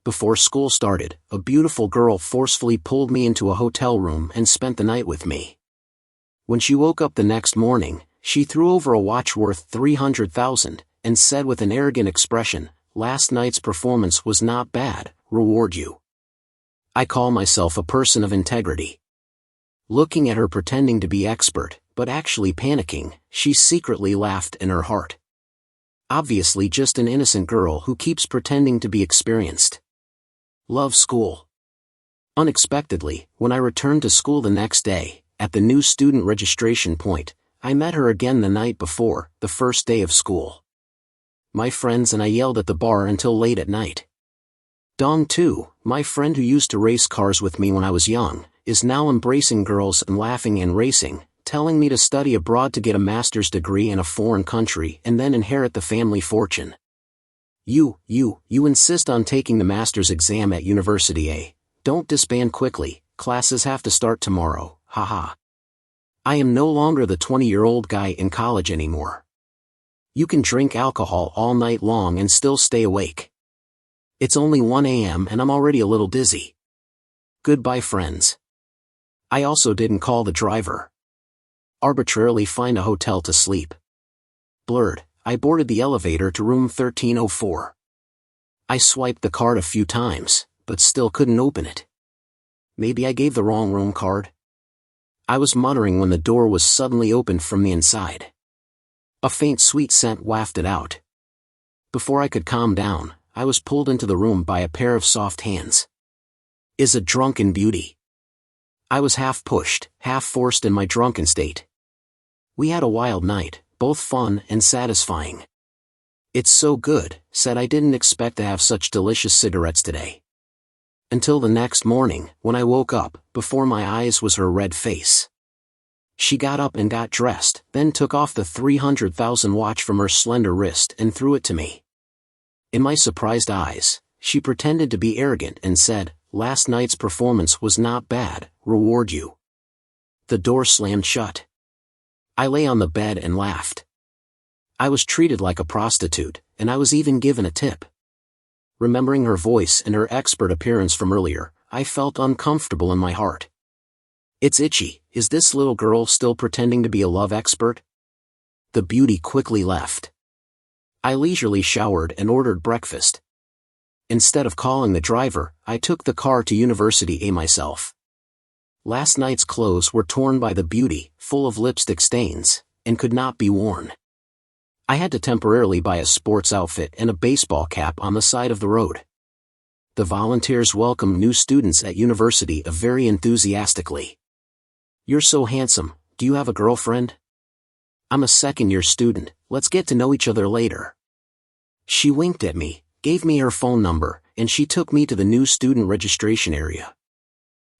Before school started, a beautiful girl forcefully pulled me into a hotel room and spent the night with me. When she woke up the next morning, she threw over a watch worth $300,000 and said with an arrogant expression, "Last night's performance was not bad, reward you." I call myself a person of integrity. Looking at her pretending to be expert, but actually panicking, she secretly laughed in her heart. Obviously just an innocent girl who keeps pretending to be experienced. Love school. Unexpectedly, when I returned to school the next day, at the new student registration point, I met her again the night before, the first day of school. My friends and I yelled at the bar until late at night. Dong too, my friend who used to race cars with me when I was young, is now embracing girls and laughing and racing, telling me to study abroad to get a master's degree in a foreign country and then inherit the family fortune. You insist on taking the master's exam at university, eh? Don't disband quickly, classes have to start tomorrow, haha. I am no longer the 20-year-old guy in college anymore. You can drink alcohol all night long and still stay awake. It's only 1 a.m. and I'm already a little dizzy. Goodbye, friends. I also didn't call the driver. Arbitrarily find a hotel to sleep. Blurred, I boarded the elevator to room 1304. I swiped the card a few times, but still couldn't open it. Maybe I gave the wrong room card? I was muttering when the door was suddenly opened from the inside. A faint sweet scent wafted out. Before I could calm down, I was pulled into the room by a pair of soft hands. Is a drunken beauty. I was half pushed, half forced in my drunken state. We had a wild night, both fun and satisfying. It's so good, said I didn't expect to have such delicious cigarettes today. Until the next morning, when I woke up, before my eyes was her red face. She got up and got dressed, then took off the $300,000 watch from her slender wrist and threw it to me. In my surprised eyes, she pretended to be arrogant and said, "Last night's performance was not bad, reward you." The door slammed shut. I lay on the bed and laughed. I was treated like a prostitute, and I was even given a tip. Remembering her voice and her expert appearance from earlier, I felt uncomfortable in my heart. It's itchy. Is this little girl still pretending to be a love expert? The beauty quickly left. I leisurely showered and ordered breakfast. Instead of calling the driver, I took the car to University A myself. Last night's clothes were torn by the beauty, full of lipstick stains, and could not be worn. I had to temporarily buy a sports outfit and a baseball cap on the side of the road. The volunteers welcomed new students at University A very enthusiastically. "You're so handsome, do you have a girlfriend?" "I'm a second-year student, let's get to know each other later." She winked at me, gave me her phone number, and she took me to the new student registration area.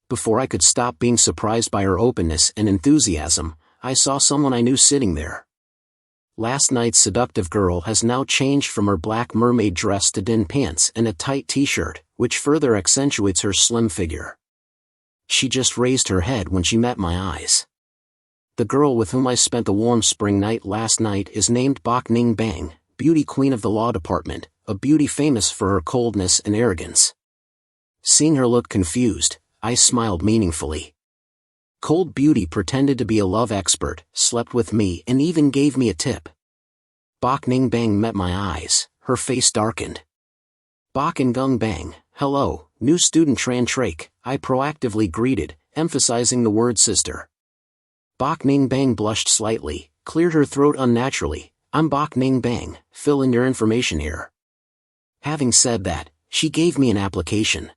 Before I could stop being surprised by her openness and enthusiasm, I saw someone I knew sitting there. Last night's seductive girl has now changed from her black mermaid dress to din pants and a tight t-shirt, which further accentuates her slim figure. She just raised her head when she met my eyes. The girl with whom I spent the warm spring night last night is named Bok Ning Bang, beauty queen of the law department, a beauty famous for her coldness and arrogance. Seeing her look confused, I smiled meaningfully. Cold beauty pretended to be a love expert, slept with me and even gave me a tip. Bok Ning Bang met my eyes, her face darkened. "Bok and Gung Bang, hello, new student Tran Trake," I proactively greeted, emphasizing the word sister. Bok Ning Bang blushed slightly, cleared her throat unnaturally. "I'm Bok Ning Bang, fill in your information here." Having said that, she gave me an application.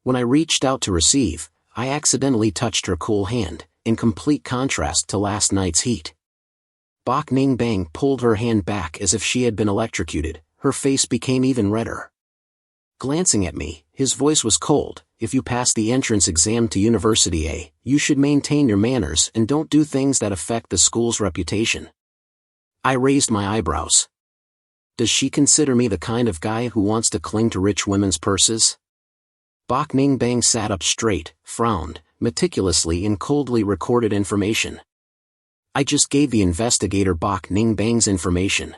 When I reached out to receive, I accidentally touched her cool hand, in complete contrast to last night's heat. Bok Ning Bang pulled her hand back as if she had been electrocuted, her face became even redder. Glancing at me, his voice was cold. "If you pass the entrance exam to University A, you should maintain your manners and don't do things that affect the school's reputation." I raised my eyebrows. Does she consider me the kind of guy who wants to cling to rich women's purses? Bok Ning Bang sat up straight, frowned, meticulously and coldly recorded information. I just gave the investigator Bok Ning Bang's information.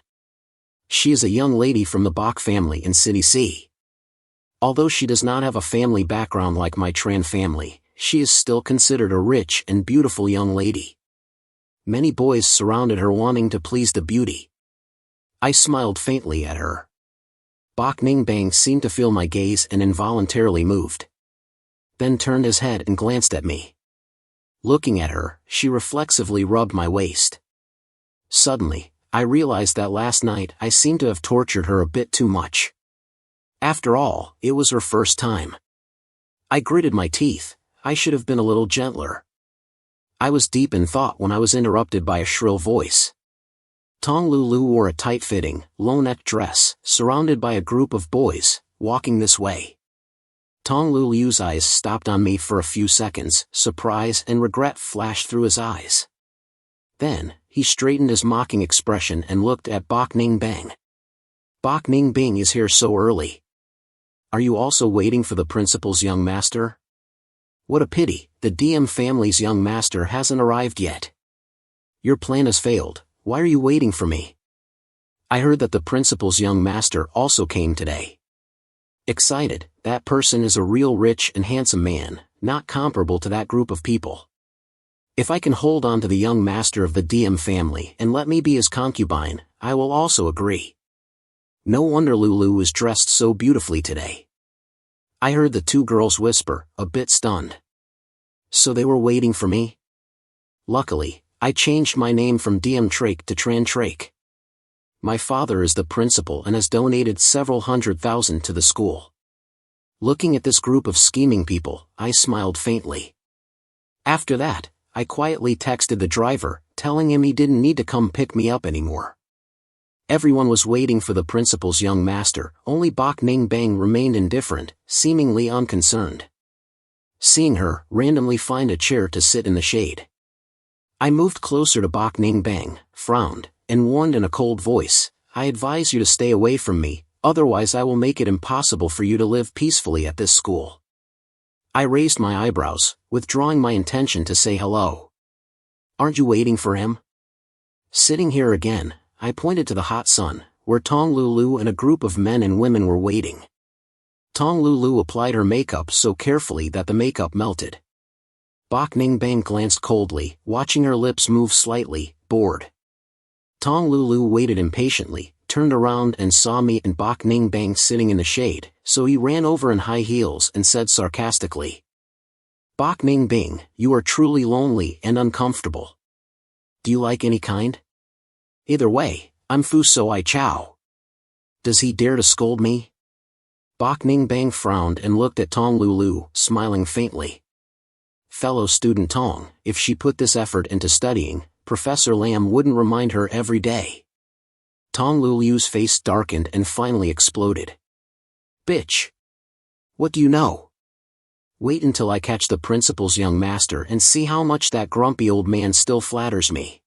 She is a young lady from the Bok family in City C. Although she does not have a family background like my Tran family, she is still considered a rich and beautiful young lady. Many boys surrounded her wanting to please the beauty. I smiled faintly at her. Bok Ning Bang seemed to feel my gaze and involuntarily moved. Then turned his head and glanced at me. Looking at her, she reflexively rubbed my waist. Suddenly, I realized that last night I seemed to have tortured her a bit too much. After all, it was her first time. I gritted my teeth. I should have been a little gentler. I was deep in thought when I was interrupted by a shrill voice. Tong Lulu wore a tight-fitting, low-neck dress, surrounded by a group of boys, walking this way. Tong Lulu's eyes stopped on me for a few seconds. Surprise and regret flashed through his eyes. Then, he straightened his mocking expression and looked at Bok Ning Bang. Bok Ning Bing is here so early. Are you also waiting for the principal's young master? What a pity, the DM family's young master hasn't arrived yet. Your plan has failed, why are you waiting for me? I heard that the principal's young master also came today. Excited, that person is a real rich and handsome man, not comparable to that group of people. If I can hold on to the young master of the DM family and let me be his concubine, I will also agree. No wonder Lulu is dressed so beautifully today. I heard the two girls whisper, a bit stunned. So they were waiting for me? Luckily, I changed my name from DM Trake to Tran Trake. My father is the principal and has donated several $100,000 to the school. Looking at this group of scheming people, I smiled faintly. After that, I quietly texted the driver, telling him he didn't need to come pick me up anymore. Everyone was waiting for the principal's young master, only Bok Ning Bang remained indifferent, seemingly unconcerned. Seeing her randomly find a chair to sit in the shade. I moved closer to Bok Ning Bang, frowned, and warned in a cold voice, I advise you to stay away from me, otherwise I will make it impossible for you to live peacefully at this school. I raised my eyebrows, withdrawing my intention to say hello. Aren't you waiting for him? Sitting here again, I pointed to the hot sun, where Tong Lulu and a group of men and women were waiting. Tong Lulu applied her makeup so carefully that the makeup melted. Bok Ning Bang glanced coldly, watching her lips move slightly, bored. Tong Lulu waited impatiently, turned around and saw me and Bok Ning Bang sitting in the shade, so he ran over in high heels and said sarcastically. Bok Ning Bang, you are truly lonely and uncomfortable. Do you like any kind? Either way, I'm Fu So I Chow. Does he dare to scold me? Bok Ning Bang frowned and looked at Tong Lulu, smiling faintly. Fellow student Tong, if she put this effort into studying, Professor Lam wouldn't remind her every day. Tong Lulu's face darkened and finally exploded. Bitch! What do you know? Wait until I catch the principal's young master and see how much that grumpy old man still flatters me.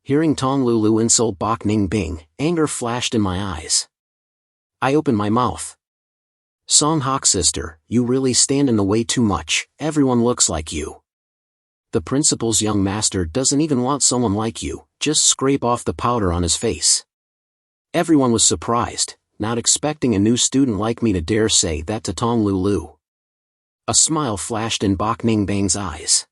Hearing Tong Lulu insult Bok Ning Bing, anger flashed in my eyes. I opened my mouth. Song Hok sister, you really stand in the way too much, everyone looks like you. The principal's young master doesn't even want someone like you, just scrape off the powder on his face. Everyone was surprised, not expecting a new student like me to dare say that to Tong Lulu. A smile flashed in Bok Ning Bang's eyes.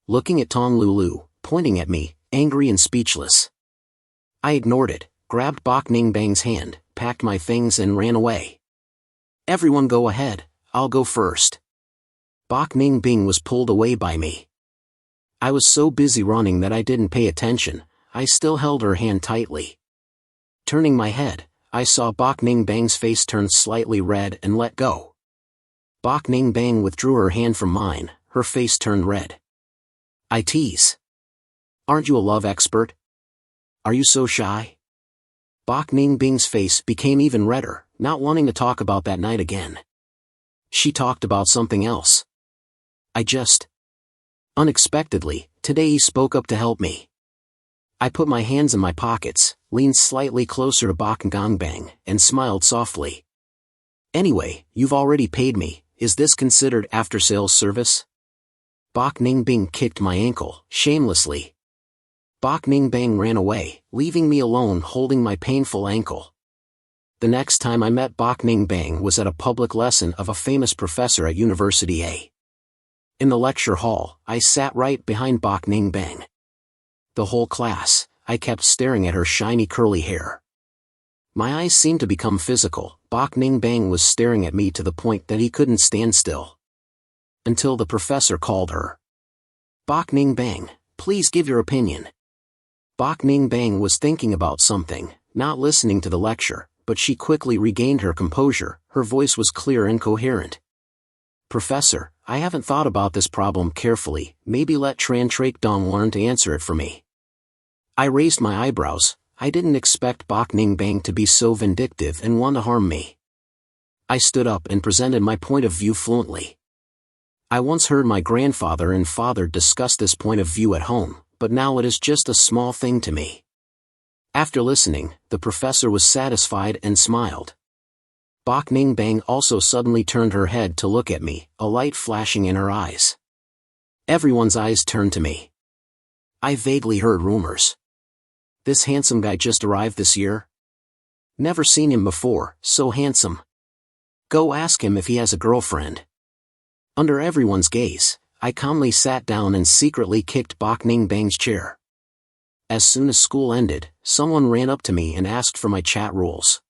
Looking at Tong Lulu, pointing at me, angry and speechless. I ignored it, grabbed Bok Ning Bang's hand, packed my things and ran away. Everyone go ahead, I'll go first. Bok Ning Bing was pulled away by me. I was so busy running that I didn't pay attention, I still held her hand tightly. Turning my head, I saw Bok Ning Bang's face turn slightly red and let go. Bok Ning Bang withdrew her hand from mine, her face turned red. I tease. Aren't you a love expert? Are you so shy? Bok Ning Bing's face became even redder, not wanting to talk about that night again. She talked about something else. Unexpectedly, today he spoke up to help me. I put my hands in my pockets, leaned slightly closer to Bok Ning Bang, and smiled softly. Anyway, you've already paid me, is this considered after-sales service? Bok Ning Bing kicked my ankle, shamelessly. Bok Ning Bang ran away, leaving me alone holding my painful ankle. The next time I met Bok Ning Bang was at a public lesson of a famous professor at University A. In the lecture hall, I sat right behind Bok Ning Bang. The whole class, I kept staring at her shiny curly hair. My eyes seemed to become physical. Bok Ning Bang was staring at me to the point that he couldn't stand still. Until the professor called her. "Bok Ning Bang, please give your opinion." Bok Ning Bang was thinking about something, not listening to the lecture, but she quickly regained her composure. Her voice was clear and coherent. "Professor, I haven't thought about this problem carefully. Maybe let Tran Trake Dong learn to answer it for me." I raised my eyebrows. I didn't expect Bok Ning Bang to be so vindictive and want to harm me. I stood up and presented my point of view fluently. I once heard my grandfather and father discuss this point of view at home, but now it is just a small thing to me. After listening, the professor was satisfied and smiled. Bok Ning Bang also suddenly turned her head to look at me, a light flashing in her eyes. Everyone's eyes turned to me. I vaguely heard rumors. "This handsome guy just arrived this year? Never seen him before, so handsome. Go ask him if he has a girlfriend." Under everyone's gaze, I calmly sat down and secretly kicked Bok Ning Bang's chair. As soon as school ended, someone ran up to me and asked for my chat rules.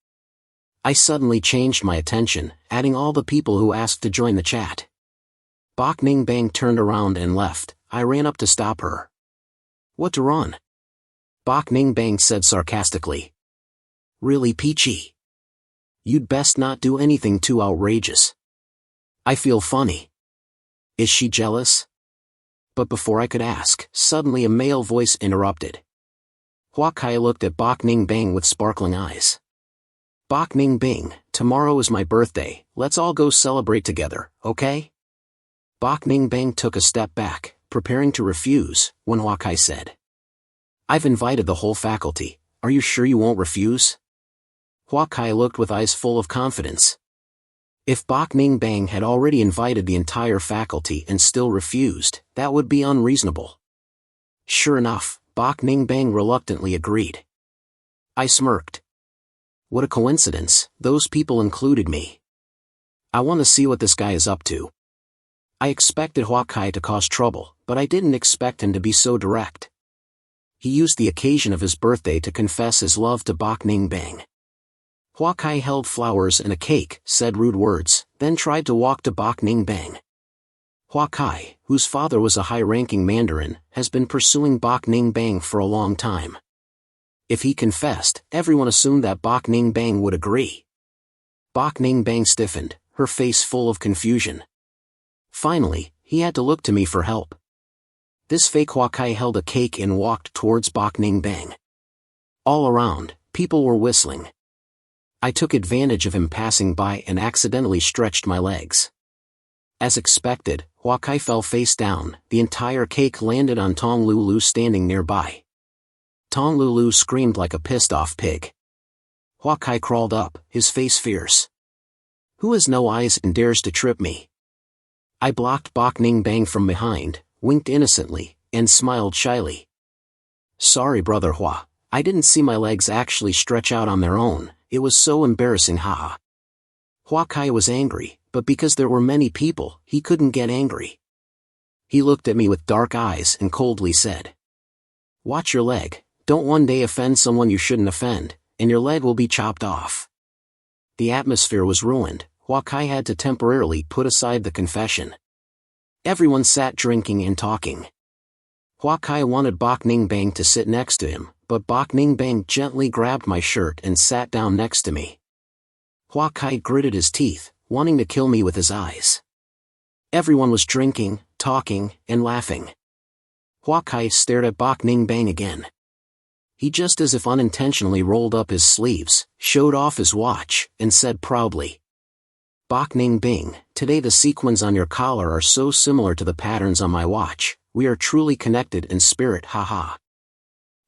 I suddenly changed my attention, adding all the people who asked to join the chat. Bok Ning Bang turned around and left. I ran up to stop her. "What to run?" Bok Ning Bang said sarcastically. "Really, Peachy? You'd best not do anything too outrageous. I feel funny. Is she jealous?" But before I could ask, suddenly a male voice interrupted. Hua Kai looked at Bok Ning Bang with sparkling eyes. "Bok Ning Bang, tomorrow is my birthday. Let's all go celebrate together, okay?" Bok Ning Bang took a step back, preparing to refuse, when Hua Kai said, "I've invited the whole faculty. Are you sure you won't refuse?" Hua Kai looked with eyes full of confidence. If Bok Ning Bang had already invited the entire faculty and still refused, that would be unreasonable. Sure enough, Bok Ning Bang reluctantly agreed. I smirked. What a coincidence, those people included me. I want to see what this guy is up to. I expected Hua Kai to cause trouble, but I didn't expect him to be so direct. He used the occasion of his birthday to confess his love to Bok Ning Bang. Hua Kai held flowers and a cake, said rude words, then tried to walk to Bok Ning Bang. Hua Kai, whose father was a high-ranking Mandarin, has been pursuing Bok Ning Bang for a long time. If he confessed, everyone assumed that Bok Ning Bang would agree. Bok Ning Bang stiffened, her face full of confusion. Finally, he had to look to me for help. This fake Hua Kai held a cake and walked towards Bok Ning Bang. All around, people were whistling. I took advantage of him passing by and accidentally stretched my legs. As expected, Hua Kai fell face down. The entire cake landed on Tong Lulu standing nearby. Tong Lulu screamed like a pissed-off pig. Hua Kai crawled up, his face fierce. Who has no eyes and dares to trip me? I blocked Bok Ning Bang from behind, winked innocently, and smiled shyly. Sorry brother Hua, I didn't see my legs actually stretch out on their own. It was so embarrassing, haha. Hua Kai was angry, but because there were many people, he couldn't get angry. He looked at me with dark eyes and coldly said, "Watch your leg, don't one day offend someone you shouldn't offend, and your leg will be chopped off." The atmosphere was ruined. Hua Kai had to temporarily put aside the confession. Everyone sat drinking and talking. Hua Kai wanted Bok Ning Bang to sit next to him, but Bok Ning Bang gently grabbed my shirt and sat down next to me. Hua Kai gritted his teeth, wanting to kill me with his eyes. Everyone was drinking, talking, and laughing. Hua Kai stared at Bok Ning Bang again. He just as if unintentionally rolled up his sleeves, showed off his watch, and said proudly, "Bok Ning Bang, today the sequins on your collar are so similar to the patterns on my watch. We are truly connected in spirit, haha."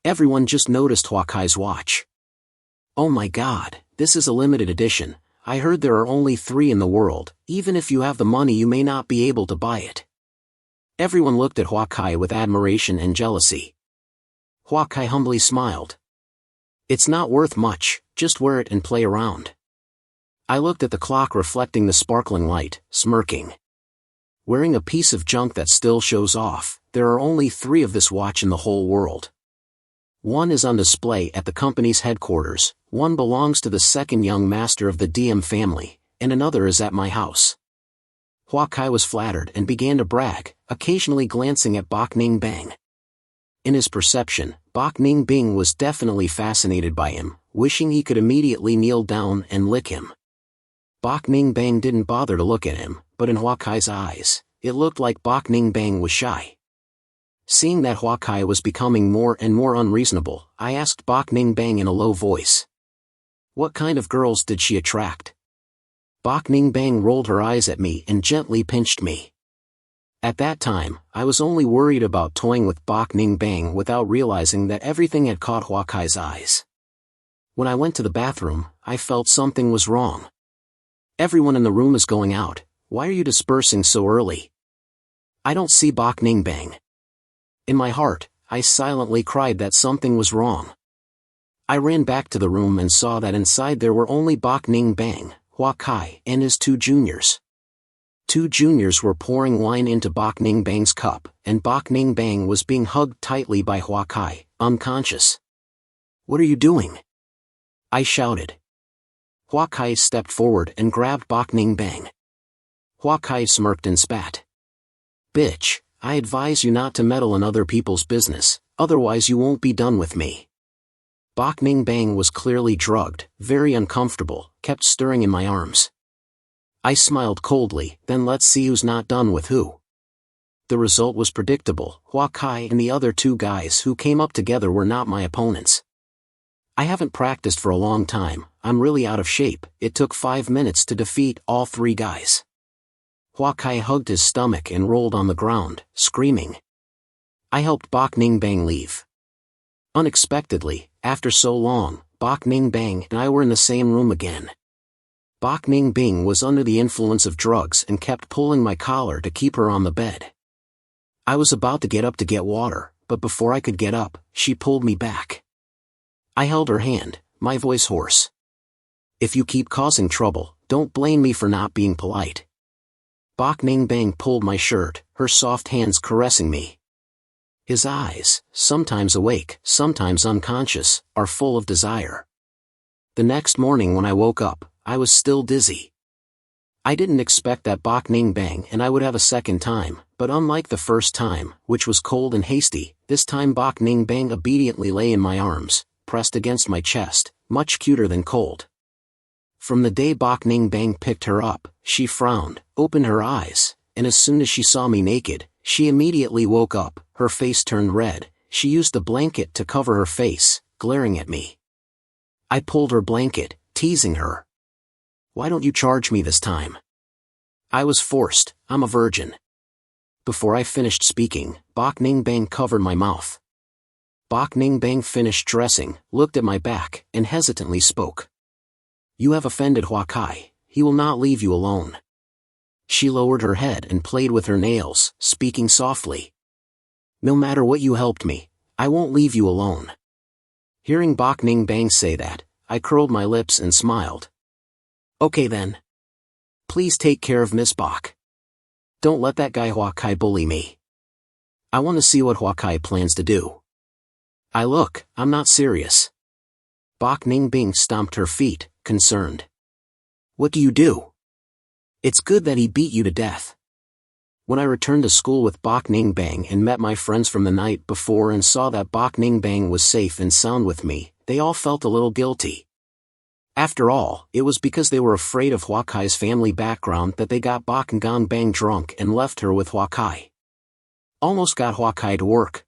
Everyone just noticed Hua Kai's watch. Oh my god, this is a limited edition. I heard there are only 3 in the world. Even if you have the money you may not be able to buy it. Everyone looked at Hua Kai with admiration and jealousy. Hua Kai humbly smiled. It's not worth much, just wear it and play around. I looked at the clock reflecting the sparkling light, smirking. Wearing a piece of junk that still shows off, there are only 3 of this watch in the whole world. One is on display at the company's headquarters, one belongs to the second young master of the DM family, and another is at my house. Hua Kai was flattered and began to brag, occasionally glancing at Bok Ning Bang. In his perception, Bok Ning Bing was definitely fascinated by him, wishing he could immediately kneel down and lick him. Bok Ning Bang didn't bother to look at him, but in Hua Kai's eyes, it looked like Bok Ning Bang was shy. Seeing that Hua Kai was becoming more and more unreasonable, I asked Bok Ning Bang in a low voice. What kind of girls did she attract? Bok Ning Bang rolled her eyes at me and gently pinched me. At that time, I was only worried about toying with Bok Ning Bang without realizing that everything had caught Hua Kai's eyes. When I went to the bathroom, I felt something was wrong. Everyone in the room is going out, why are you dispersing so early? I don't see Bok Ning Bang. In my heart, I silently cried that something was wrong. I ran back to the room and saw that inside there were only Bok Ning Bang, Hua Kai, and his 2 juniors. 2 juniors were pouring wine into Bok Ning Bang's cup, and Bok Ning Bang was being hugged tightly by Hua Kai, unconscious. What are you doing? I shouted. Hua Kai stepped forward and grabbed Bok Ning Bang. Hua Kai smirked and spat. Bitch, I advise you not to meddle in other people's business, otherwise you won't be done with me. Bok Ning Bang was clearly drugged, very uncomfortable, kept stirring in my arms. I smiled coldly, then let's see who's not done with who. The result was predictable, Hua Kai and the other 2 guys who came up together were not my opponents. I haven't practiced for a long time, I'm really out of shape, it took 5 minutes to defeat all 3 guys. Hua Kai hugged his stomach and rolled on the ground, screaming. I helped Bok Ning Bang leave. Unexpectedly, after so long, Bok Ning Bang and I were in the same room again. Bok Ning Bing was under the influence of drugs and kept pulling my collar to keep her on the bed. I was about to get up to get water, but before I could get up, she pulled me back. I held her hand, my voice hoarse. If you keep causing trouble, don't blame me for not being polite. Bok Ning Bang pulled my shirt, her soft hands caressing me. His eyes, sometimes awake, sometimes unconscious, are full of desire. The next morning when I woke up, I was still dizzy. I didn't expect that Bok Ning Bang and I would have a second time, but unlike the first time, which was cold and hasty, this time Bok Ning Bang obediently lay in my arms, pressed against my chest, much cuter than cold. From the day Bok Ning Bang picked her up, she frowned, opened her eyes, and as soon as she saw me naked, she immediately woke up, her face turned red, she used the blanket to cover her face, glaring at me. I pulled her blanket, teasing her. Why don't you charge me this time? I was forced, I'm a virgin. Before I finished speaking, Bok Ning Bang covered my mouth. Bok Ning Bang finished dressing, looked at my back, and hesitantly spoke. You have offended Hua Kai, he will not leave you alone. She lowered her head and played with her nails, speaking softly. No matter what you helped me, I won't leave you alone. Hearing Bok Ning Bang say that, I curled my lips and smiled. Okay then. Please take care of Miss Bok. Don't let that guy Hua Kai bully me. I want to see what Hua Kai plans to do. I'm not serious. Bok Ning Bing stomped her feet, concerned. What do you do? It's good that he beat you to death. When I returned to school with Bok Ning Bang and met my friends from the night before and saw that Bok Ning Bang was safe and sound with me, they all felt a little guilty. After all, it was because they were afraid of Hua Kai's family background that they got Bok Ning Bang drunk and left her with Hua Kai. Almost got Hua Kai to work.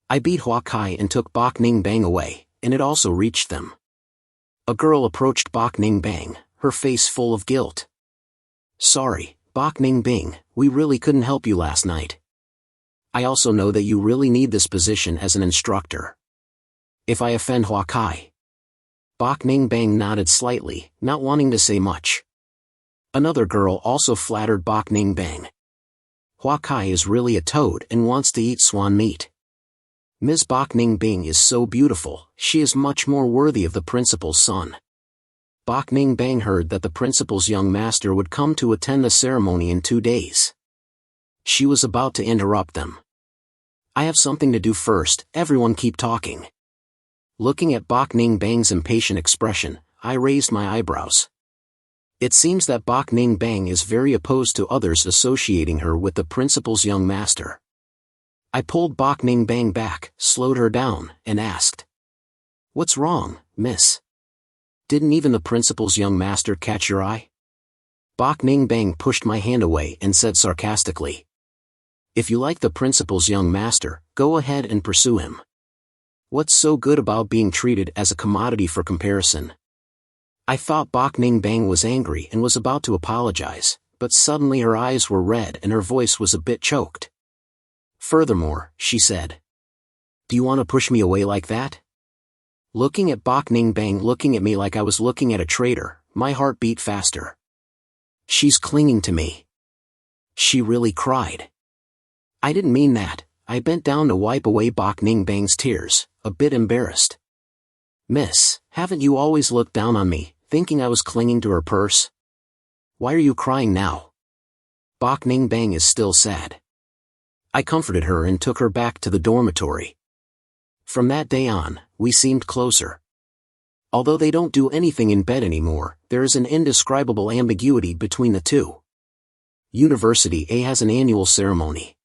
I beat Hua Kai and took Bok Ning Bang away, and it also reached them. A girl approached Bok Ning Bang, her face full of guilt. Sorry, Bok Ning Bing, we really couldn't help you last night. I also know that you really need this position as an instructor. If I offend Hua Kai. Bok Ning Bang nodded slightly, not wanting to say much. Another girl also flattered Bok Ning Bang. Hua Kai is really a toad and wants to eat swan meat. Ms. Bok Ning Bing is so beautiful, she is much more worthy of the principal's son. Bok Ning Bang heard that the principal's young master would come to attend the ceremony in 2 days. She was about to interrupt them. I have something to do first, everyone keep talking. Looking at Bok Ning Bang's impatient expression, I raised my eyebrows. It seems that Bok Ning Bang is very opposed to others associating her with the principal's young master. I pulled Bok Ning Bang back, slowed her down, and asked. What's wrong, miss? Didn't even the principal's young master catch your eye? Bok Ning Bang pushed my hand away and said sarcastically. If you like the principal's young master, go ahead and pursue him. What's so good about being treated as a commodity for comparison? I thought Bok Ning Bang was angry and was about to apologize, but suddenly her eyes were red and her voice was a bit choked. Furthermore, she said. Do you want to push me away like that? Looking at Bok Ning Bang looking at me like I was looking at a traitor, my heart beat faster. She's clinging to me. She really cried. I didn't mean that. I bent down to wipe away Bok Ning Bang's tears, a bit embarrassed. Miss, haven't you always looked down on me, thinking I was clinging to her purse? Why are you crying now? Bok Ning Bang is still sad. I comforted her and took her back to the dormitory. From that day on, we seemed closer. Although they don't do anything in bed anymore, there is an indescribable ambiguity between the two. University A has an annual ceremony.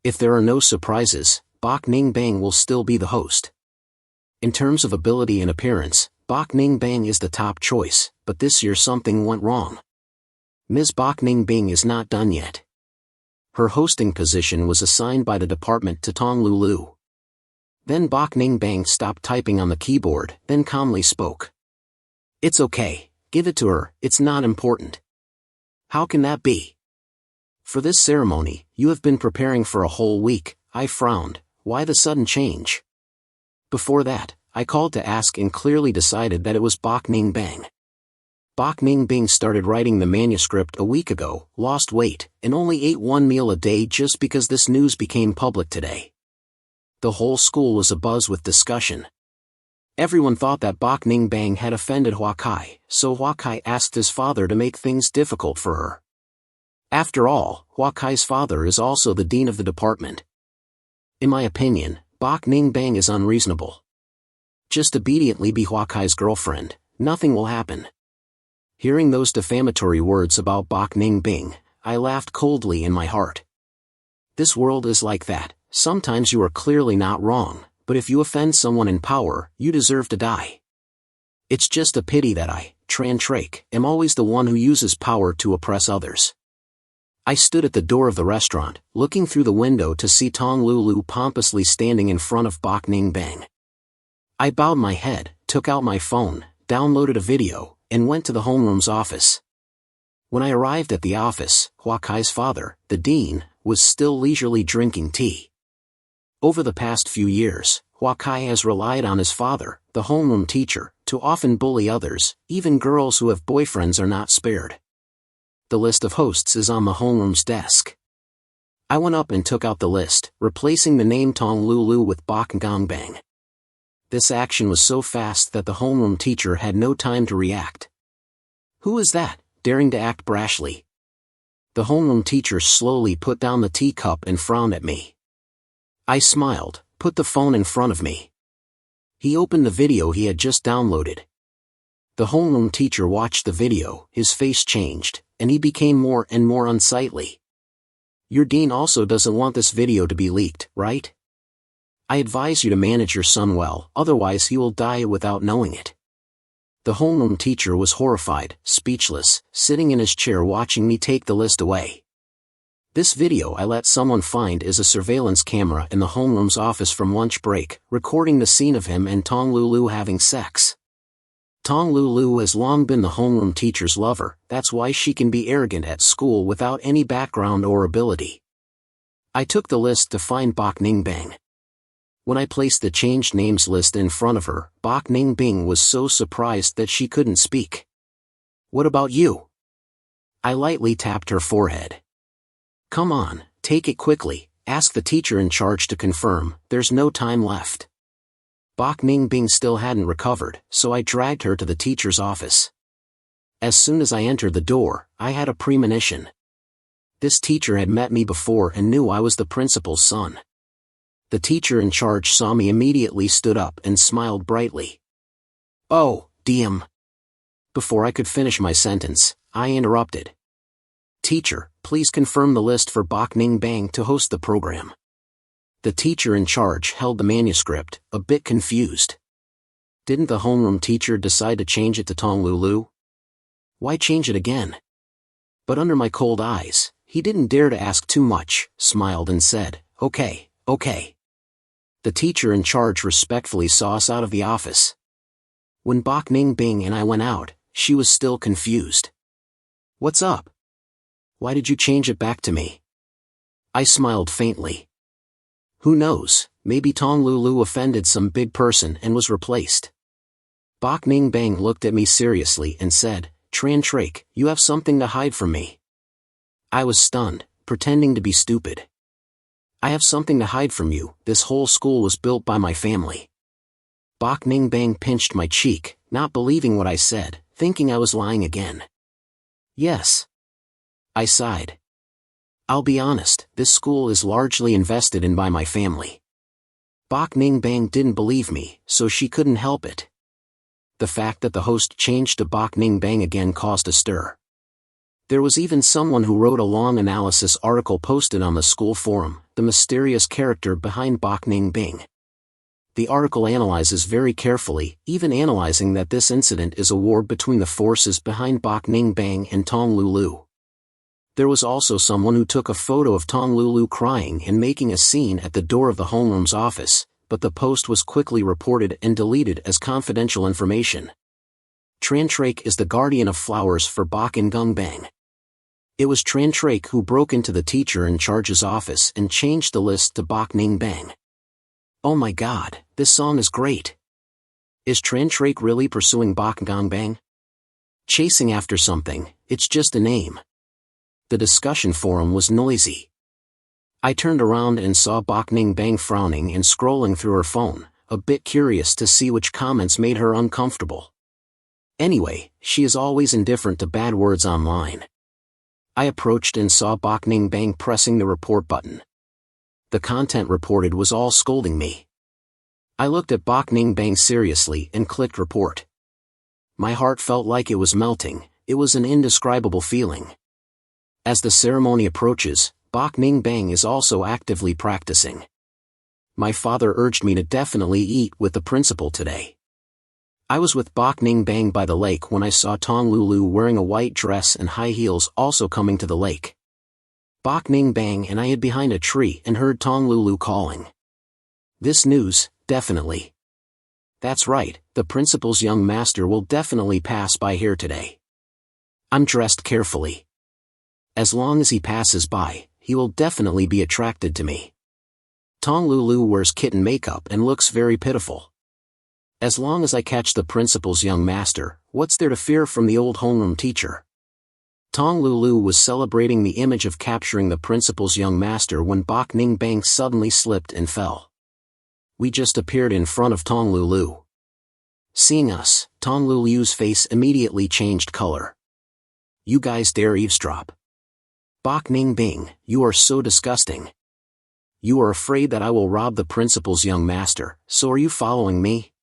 If there are no surprises, Bok Ning Bang will still be the host. In terms of ability and appearance, Bok Ning Bang is the top choice, but this year something went wrong. Ms. Bok Ning Bing is not done yet. Her hosting position was assigned by the department to Tong Lulu. Then Bok Ning Bang stopped typing on the keyboard, then calmly spoke. It's okay, give it to her, it's not important. How can that be? For this ceremony, you have been preparing for a whole week. I frowned. Why the sudden change? Before that, I called to ask and clearly decided that it was Bok Ning Bang. Bok Ning Bing started writing the manuscript a week ago, lost weight, and only ate 1 meal a day just because this news became public today. The whole school was abuzz with discussion. Everyone thought that Bok Ning Bang had offended Hua Kai, so Hua Kai asked his father to make things difficult for her. After all, Hua Kai's father is also the dean of the department. In my opinion, Bok Ning Bang is unreasonable. Just obediently be Hua Kai's girlfriend, nothing will happen. Hearing those defamatory words about Bok Ning Bing, I laughed coldly in my heart. This world is like that, sometimes you are clearly not wrong, but if you offend someone in power, you deserve to die. It's just a pity that I, Tran Trake, am always the one who uses power to oppress others. I stood at the door of the restaurant, looking through the window to see Tong Lulu pompously standing in front of Bok Ning Bang. I bowed my head, took out my phone, downloaded a video, and went to the homeroom's office. When I arrived at the office, Hua Kai's father, the dean, was still leisurely drinking tea. Over the past few years, Hua Kai has relied on his father, the homeroom teacher, to often bully others, even girls who have boyfriends are not spared. The list of hosts is on the homeroom's desk. I went up and took out the list, replacing the name Tong Lulu with Bok Ning Bang. This action was so fast that the homeroom teacher had no time to react. Who is that, daring to act brashly? The homeroom teacher slowly put down the teacup and frowned at me. I smiled, put the phone in front of me. He opened the video he had just downloaded. The homeroom teacher watched the video, his face changed, and he became more and more unsightly. Your dean also doesn't want this video to be leaked, right? I advise you to manage your son well, otherwise he will die without knowing it. The homeroom teacher was horrified, speechless, sitting in his chair watching me take the list away. This video I let someone find is a surveillance camera in the homeroom's office from lunch break, recording the scene of him and Tong Lulu having sex. Tong Lulu has long been the homeroom teacher's lover, that's why she can be arrogant at school without any background or ability. I took the list to find Bok Ning Bang. When I placed the changed names list in front of her, Bok Ning Bing was so surprised that she couldn't speak. What about you? I lightly tapped her forehead. Come on, take it quickly, Ask the teacher in charge to confirm, there's no time left. Bok Ning Bing still hadn't recovered, so I dragged her to the teacher's office. As soon as I entered the door, I had a premonition. This teacher had met me before and knew I was the principal's son. The teacher in charge saw me immediately, stood up and smiled brightly. "Oh, DM." Before I could finish my sentence, I interrupted. "Teacher, please confirm the list for Bok Ning Bang to host the program." The teacher in charge held the manuscript, a bit confused. Didn't the homeroom teacher decide to change it to Tong Lulu? Why change it again? But under my cold eyes, he didn't dare to ask too much, smiled and said, Okay. The teacher in charge respectfully saw us out of the office. When Bok Ning Bing and I went out, she was still confused. "What's up? Why did you change it back to me?" I smiled faintly. Who knows, maybe Tong Lulu offended some big person and was replaced. Bok Ning Bang looked at me seriously and said, "Tran Trake, you have something to hide from me." I was stunned, pretending to be stupid. "I have something to hide from you, this whole school was built by my family." Bok Ning Bang pinched my cheek, not believing what I said, thinking I was lying again. "Yes." I sighed. "I'll be honest, this school is largely invested in by my family." Bok Ning Bang didn't believe me, so she couldn't help it. The fact that the host changed to Bok Ning Bang again caused a stir. There was even someone who wrote a long analysis article posted on the school forum, The Mysterious Character Behind Bok Ning Bing. The article analyzes very carefully, even analyzing that this incident is a war between the forces behind Bok Ning Bang and Tong Lulu. There was also someone who took a photo of Tong Lulu crying and making a scene at the door of the homeroom's office, but the post was quickly reported and deleted as confidential information. Tran Trake is the guardian of flowers for Bok and Gung Bang. It was Tran Trake who broke into the teacher in charge's office and changed the list to Bok Ning Bang. Oh my god, this song is great. Is Tran Trake really pursuing Bok Gung Bang? Chasing after something, it's just a name. The discussion forum was noisy. I turned around and saw Bok Ning Bang frowning and scrolling through her phone, a bit curious to see which comments made her uncomfortable. Anyway, she is always indifferent to bad words online. I approached and saw Bok Ning Bang pressing the report button. The content reported was all scolding me. I looked at Bok Ning Bang seriously and clicked report. My heart felt like it was melting, it was an indescribable feeling. As the ceremony approaches, Bok Ning Bang is also actively practicing. My father urged me to definitely eat with the principal today. I was with Bok Ning Bang by the lake when I saw Tong Lulu wearing a white dress and high heels also coming to the lake. Bok Ning Bang and I hid behind a tree and heard Tong Lulu calling. This news, definitely. That's right, the principal's young master will definitely pass by here today. I'm dressed carefully. As long as he passes by, he will definitely be attracted to me. Tong Lulu wears kitten makeup and looks very pitiful. As long as I catch the principal's young master, what's there to fear from the old homeroom teacher? Tong Lulu was celebrating the image of capturing the principal's young master when Bok Ning Bang suddenly slipped and fell. We just appeared in front of Tong Lulu. Seeing us, Tong Lulu's face immediately changed color. You guys dare eavesdrop? Bok Ning Bing, you are so disgusting. You are afraid that I will rob the principal's young master, so are you following me?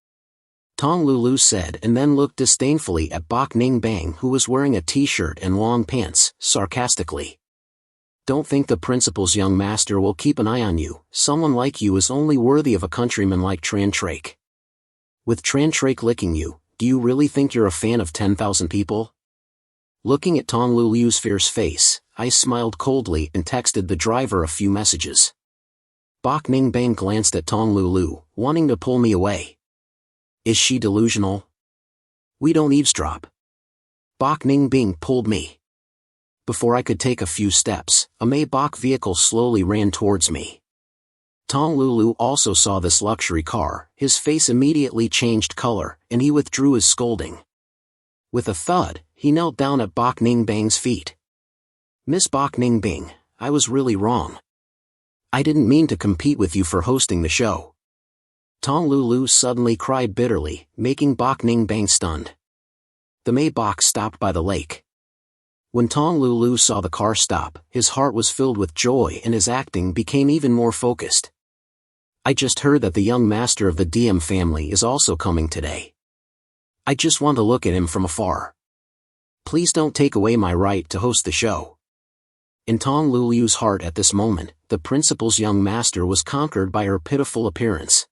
Tong Lulu said and then looked disdainfully at Bok Ning Bang who was wearing a t-shirt and long pants, sarcastically. Don't think the principal's young master will keep an eye on you, someone like you is only worthy of a countryman like Tran Trake. With Tran Trake licking you, do you really think you're a fan of 10,000 people? Looking at Tong Lulu's fierce face, I smiled coldly and texted the driver a few messages. Bok Ning Bang glanced at Tong Lulu, wanting to pull me away. Is she delusional? We don't eavesdrop. Bok Ning Bing pulled me. Before I could take a few steps, a Maybach vehicle slowly ran towards me. Tong Lulu also saw this luxury car, his face immediately changed color, and he withdrew his scolding. With a thud, he knelt down at Bok Ning Bang's feet. Miss Bok Ning Bing, I was really wrong. I didn't mean to compete with you for hosting the show. Tong Lulu suddenly cried bitterly, making Bok Ning Bang stunned. The Maybach stopped by the lake. When Tong Lulu saw the car stop, his heart was filled with joy and his acting became even more focused. I just heard that the young master of the DM family is also coming today. I just want to look at him from afar. Please don't take away my right to host the show. In Tong Lulu's heart at this moment, the principal's young master was conquered by her pitiful appearance.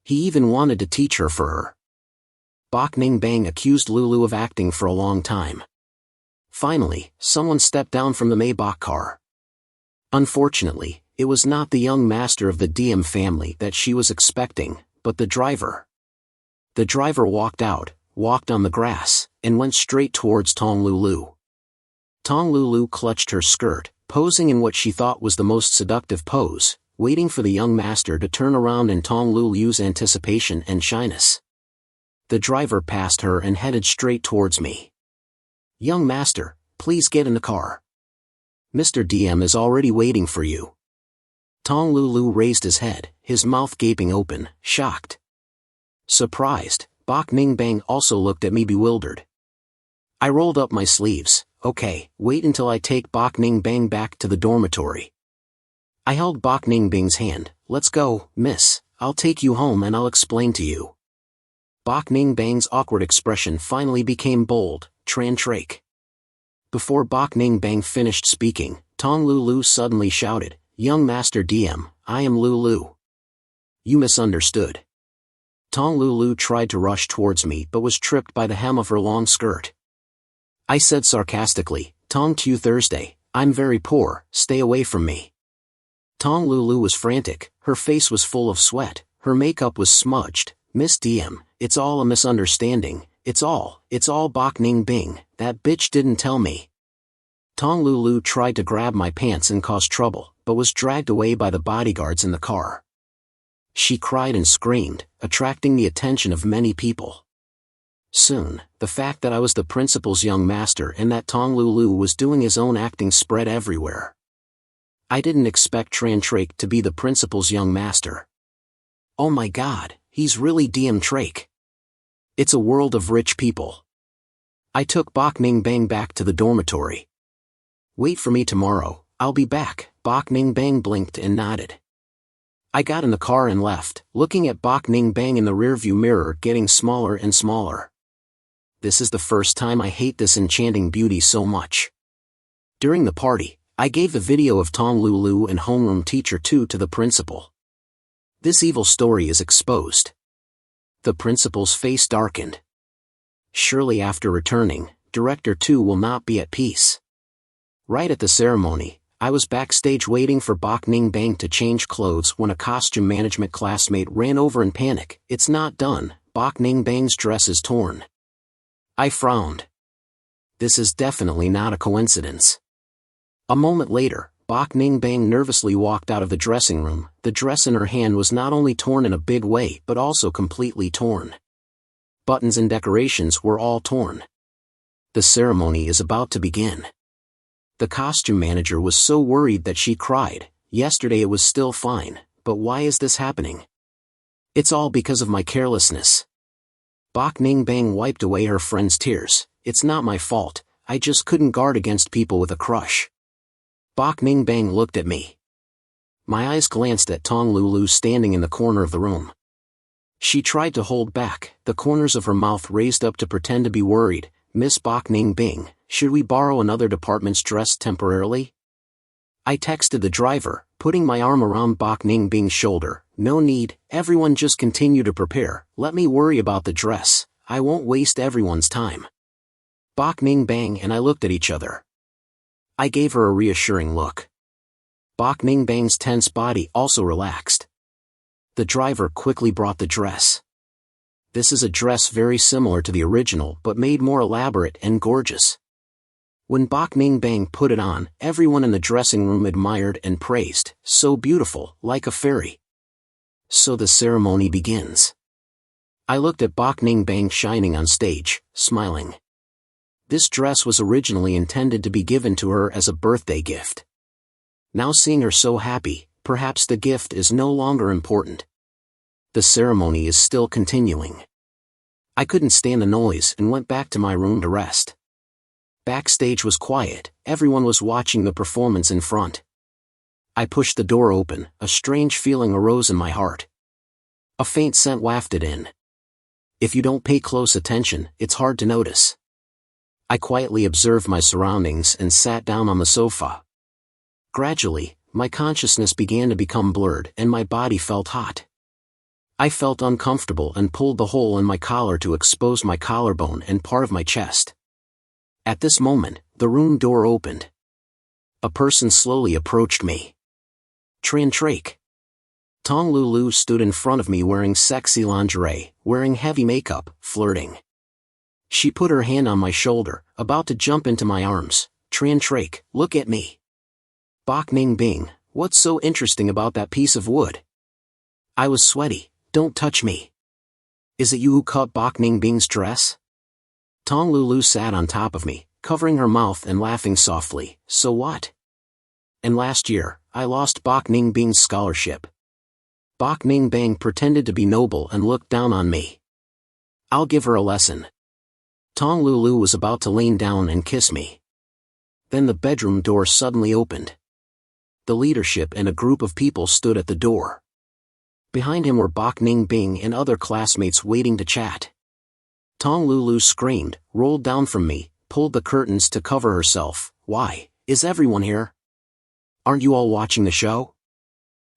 He even wanted to teach her for her. Bok Ning Bang accused Lulu of acting for a long time. Finally, someone stepped down from the Maybach car. Unfortunately, it was not the young master of the DM family that she was expecting, but the driver. The driver walked out, walked on the grass, and went straight towards Tong Lulu. Tong Lulu clutched her skirt, posing in what she thought was the most seductive pose, waiting for the young master to turn around in Tong Lulu's anticipation and shyness. The driver passed her and headed straight towards me. Young master, please get in the car. Mr. DM is already waiting for you. Tong Lulu raised his head, his mouth gaping open, shocked. Surprised, Bok Ning Bang also looked at me bewildered. I rolled up my sleeves. Okay, wait until I take Bok Ning Bang back to the dormitory. I held Bok Ning Bang's hand. Let's go, miss, I'll take you home and I'll explain to you. Bok Ning Bang's awkward expression finally became bold, Trantrake. Before Bok Ning Bang finished speaking, Tong Lulu suddenly shouted, Young Master DM, I am Lulu. You misunderstood. Tong Lulu tried to rush towards me but was tripped by the hem of her long skirt. I said sarcastically, Tong Tu Thursday, I'm very poor, stay away from me. Tong Lulu was frantic, her face was full of sweat, her makeup was smudged. Miss DM, it's all a misunderstanding, it's all Bok Ning Bing, that bitch didn't tell me. Tong Lulu tried to grab my pants and cause trouble, but was dragged away by the bodyguards in the car. She cried and screamed, attracting the attention of many people. Soon, the fact that I was the principal's young master and that Tong Lulu was doing his own acting spread everywhere. I didn't expect Trantrake to be the principal's young master. Oh my god, he's really DM Trake. It's a world of rich people. I took Bok Ning Bang back to the dormitory. Wait for me tomorrow, I'll be back. Bok Ning Bang blinked and nodded. I got in the car and left, looking at Bok Ning Bang in the rearview mirror getting smaller and smaller. This is the first time I hate this enchanting beauty so much. During the party, I gave the video of Tong Lulu and homeroom teacher 2 to the principal. This evil story is exposed. The principal's face darkened. Surely after returning, Director 2 will not be at peace. Right at the ceremony, I was backstage waiting for Bok Ning Bang to change clothes when a costume management classmate ran over in panic. It's not done, Bok Ning Bang's dress is torn. I frowned. This is definitely not a coincidence. A moment later, Bok Ning Bang nervously walked out of the dressing room. The dress in her hand was not only torn in a big way but also completely torn. Buttons and decorations were all torn. The ceremony is about to begin. The costume manager was so worried that she cried. Yesterday it was still fine, but why is this happening? It's all because of my carelessness. Bok Ning Bang wiped away her friend's tears. It's not my fault, I just couldn't guard against people with a crush. Bok Ning Bang looked at me. My eyes glanced at Tong Lulu standing in the corner of the room. She tried to hold back, the corners of her mouth raised up to pretend to be worried. Miss Bok Ning Bing, should we borrow another department's dress temporarily? I texted the driver, putting my arm around Bok Ning Bing's shoulder. No need, everyone just continue to prepare, let me worry about the dress, I won't waste everyone's time. Bok Ning Bang and I looked at each other. I gave her a reassuring look. Bok Ning Bang's tense body also relaxed. The driver quickly brought the dress. This is a dress very similar to the original but made more elaborate and gorgeous. When Bok Ning Bang put it on, everyone in the dressing room admired and praised, so beautiful, like a fairy. So the ceremony begins. I looked at Bok Ning Bang shining on stage, smiling. This dress was originally intended to be given to her as a birthday gift. Now seeing her so happy, perhaps the gift is no longer important. The ceremony is still continuing. I couldn't stand the noise and went back to my room to rest. Backstage was quiet, everyone was watching the performance in front. I pushed the door open, a strange feeling arose in my heart. A faint scent wafted in. If you don't pay close attention, it's hard to notice. I quietly observed my surroundings and sat down on the sofa. Gradually, my consciousness began to become blurred and my body felt hot. I felt uncomfortable and pulled the hole in my collar to expose my collarbone and part of my chest. At this moment, the room door opened. A person slowly approached me. Trantrake. Tong Lulu stood in front of me wearing sexy lingerie, wearing heavy makeup, flirting. She put her hand on my shoulder, about to jump into my arms. Trantrake, look at me. Bok Ning Bing, what's so interesting about that piece of wood? I was sweaty. Don't touch me. Is it you who cut Bok Ning Bing's dress? Tong Lulu sat on top of me, covering her mouth and laughing softly. So what? And last year, I lost Bok Ning Bing's scholarship. Bok Ning Bang pretended to be noble and looked down on me. I'll give her a lesson. Tong Lulu was about to lean down and kiss me. Then the bedroom door suddenly opened. The leadership and a group of people stood at the door. Behind him were Bok Ning Bing and other classmates waiting to chat. Tong Lulu screamed, rolled down from me, pulled the curtains to cover herself. Why, is everyone here? Aren't you all watching the show?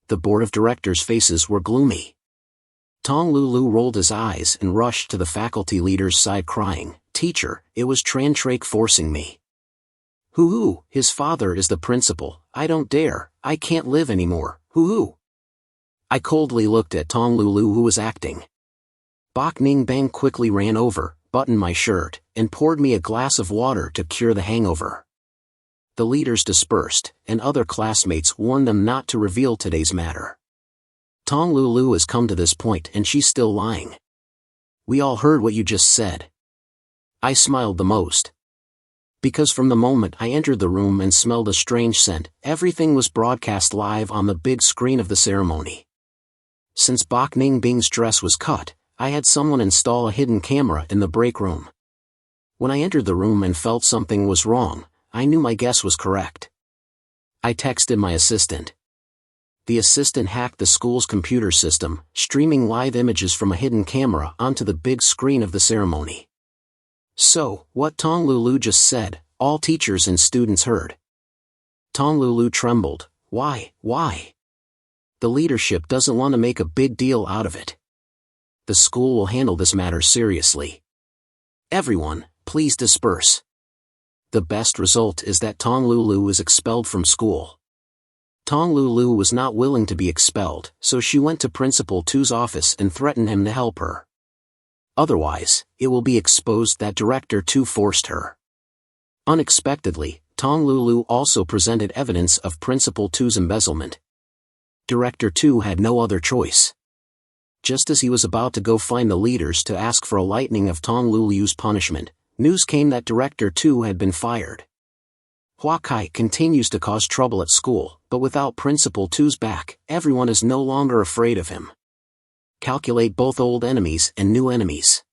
The board of directors' faces were gloomy. Tong Lulu rolled his eyes and rushed to the faculty leader's side crying, Teacher, it was Trantrake forcing me. Hoo-hoo, his father is the principal, I don't dare, I can't live anymore, hoo-hoo. I coldly looked at Tong Lulu who was acting. Bok Ning Bang quickly ran over, buttoned my shirt, and poured me a glass of water to cure the hangover. The leaders dispersed, and other classmates warned them not to reveal today's matter. Tong Lulu has come to this point and she's still lying. We all heard what you just said. I smiled the most. Because from the moment I entered the room and smelled a strange scent, everything was broadcast live on the big screen of the ceremony. Since Bok Ning Bing's dress was cut, I had someone install a hidden camera in the break room. When I entered the room and felt something was wrong, I knew my guess was correct. I texted my assistant. The assistant hacked the school's computer system, streaming live images from a hidden camera onto the big screen of the ceremony. So, what Tong Lulu just said, all teachers and students heard. Tong Lulu trembled. Why? The leadership doesn't want to make a big deal out of it. The school will handle this matter seriously. Everyone, please disperse. The best result is that Tong Lulu is expelled from school. Tong Lulu was not willing to be expelled, so she went to Principal Tu's office and threatened him to help her. Otherwise, it will be exposed that Director Tu forced her. Unexpectedly, Tong Lulu also presented evidence of Principal Tu's embezzlement. Director Tu had no other choice. Just as he was about to go find the leaders to ask for a lightening of Tong Lulu's punishment, news came that Director Tu had been fired. Hua Kai continues to cause trouble at school, but without Principal Tu's back, everyone is no longer afraid of him. Calculate both old enemies and new enemies.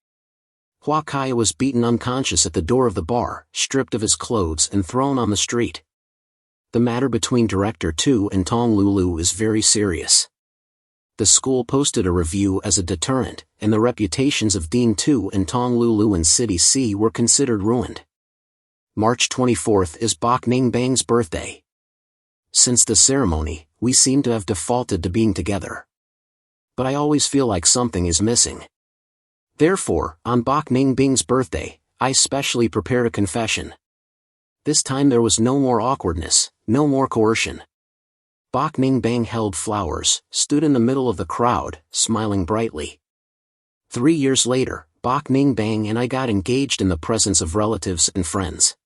Hua Kai was beaten unconscious at the door of the bar, stripped of his clothes and thrown on the street. The matter between Director Tu and Tong Lulu is very serious. The school posted a review as a deterrent, and the reputations of Dean Tu and Tong Lulu in City C were considered ruined. March 24th is Bok Ning Bang's birthday. Since the ceremony, we seem to have defaulted to being together. But I always feel like something is missing. Therefore, on Bok Ning Bing's birthday, I specially prepared a confession. This time there was no more awkwardness, no more coercion. Bok Ning Bang held flowers, stood in the middle of the crowd, smiling brightly. 3 years later, Bok Ning Bang and I got engaged in the presence of relatives and friends.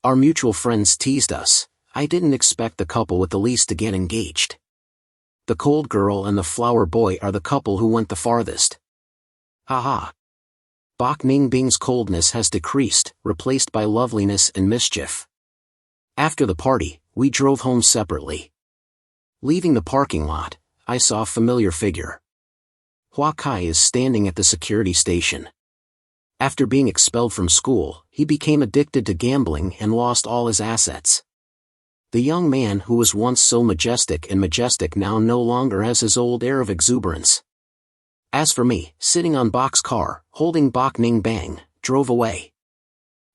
Our mutual friends teased us. I didn't expect the couple with the least to get engaged. The cold girl and the flower boy are the couple who went the farthest. Haha. Bok Ning Bing's coldness has decreased, replaced by loveliness and mischief. After the party, we drove home separately. Leaving the parking lot, I saw a familiar figure. Hua Kai is standing at the security station. After being expelled from school, he became addicted to gambling and lost all his assets. The young man who was once so majestic now no longer has his old air of exuberance. As for me, sitting on Bok's car, holding Bok Ning Bang, drove away.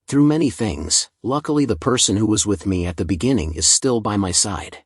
Through many things, luckily the person who was with me at the beginning is still by my side.